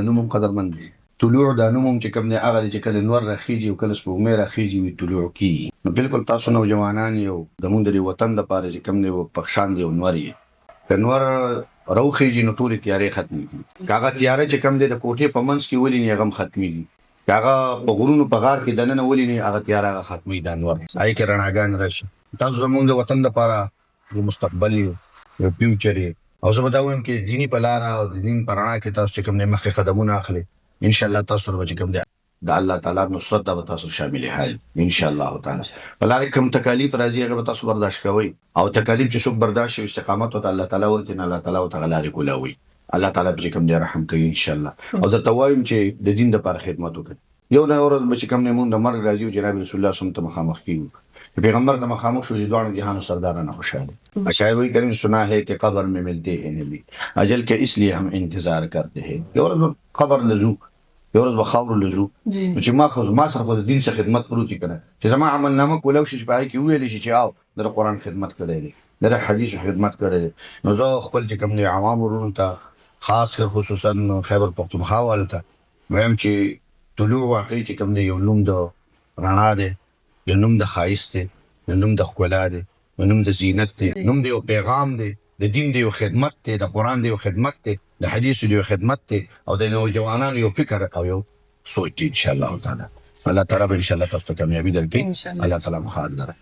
نوم هم قدرمند دی. طلوع دا نوم هم چې کوم دی هغه دی چې کله نور راخیږي او کله سپوږمۍ راخیږي وي طلوع کیږي. نو بالکل تاسو نوجوانان یو زمونږ د دې وطن دپاره چې کوم دی په شان دی نور یې که نور راوخیږي نو ټولې تیارې ختمېږي. که هغه تیاره چې کوم دی د کوټې په منځ کې ولینې هغه هم ختمېږي. که هغه په غرونو په غار کې دننه ولینې هغه تیاره هغه ختمېږي دا نور هغې کې رڼاګانې راشي. تاسو زمونږ د وطن دپاره یو مستقبل یو فیوچر یې او زه به دا وایم چې دیني په لاره او د دین په رڼا کې تاسو چې کوم دی مخکې قدمونه اخلئ انشاءالله تاسو سره به چې کوم دی د الله تعالی نصرت دا به تاسو شامل حال انشاءالله تعالی. په لاره کې کوم تکالیف راځي هغه به تاسو برداشت کوئ او تکالیف چې څوک برداشت شي استقامت ورته الله تعالی ورکړي نو الله تعالی ورته لارې کولاوي. الله تعالی به چې کوم دی رحم کوي انشاءالله. او زه ته وایم چې د دین دپاره خدمت وکړئ. یو نه ورځ به چې کوم دی مونږ د مرګ راځي او جناب رسول الله صلی الله علیه وسلم ته مخامخ کېږو. پیغمبر ته مخامخ شو چې دواړو جهانو سردارانه خوشحالي. شاعر وایي کریم سنا ہے کہ قبر میں ملتے ہیں نبی اجل کے اس لیے ہم انتظار کرتے ہیں. یو ورځ به قبر لزو یو ورځ به خاورو لزو نو چې ما سره خو د دین څخه خدمت پروت وي که نه چې زما عملنامه کولاو شي چې په هغې کې وویلی شي چې او د قرآن خدمت کړی دی د حدیثو خدمت کړی دی. نو زه خپل چې کوم دی عوام ورونو ته خاص خصوصا خیبر پښتونخوا والو ته وایم چې طلوع واقعي چې کوم دی یو نوم د رڼا دی، یو نوم د ښایست دی، یو نوم د ښکلا دی، یو نوم د زینت دی، نوم د یو پیغام دی، د دین د یو خدمت دی، د قرآن د یو خدمت دی، د حدیثو د یو خدمت دی او د نوجوانانو یو فکر او یو سوچ دی انشاءالله تعالی. الله تعالی به انشاءالله تاسو ته کامیابي درکړي. الله تعالی مو ښه لره.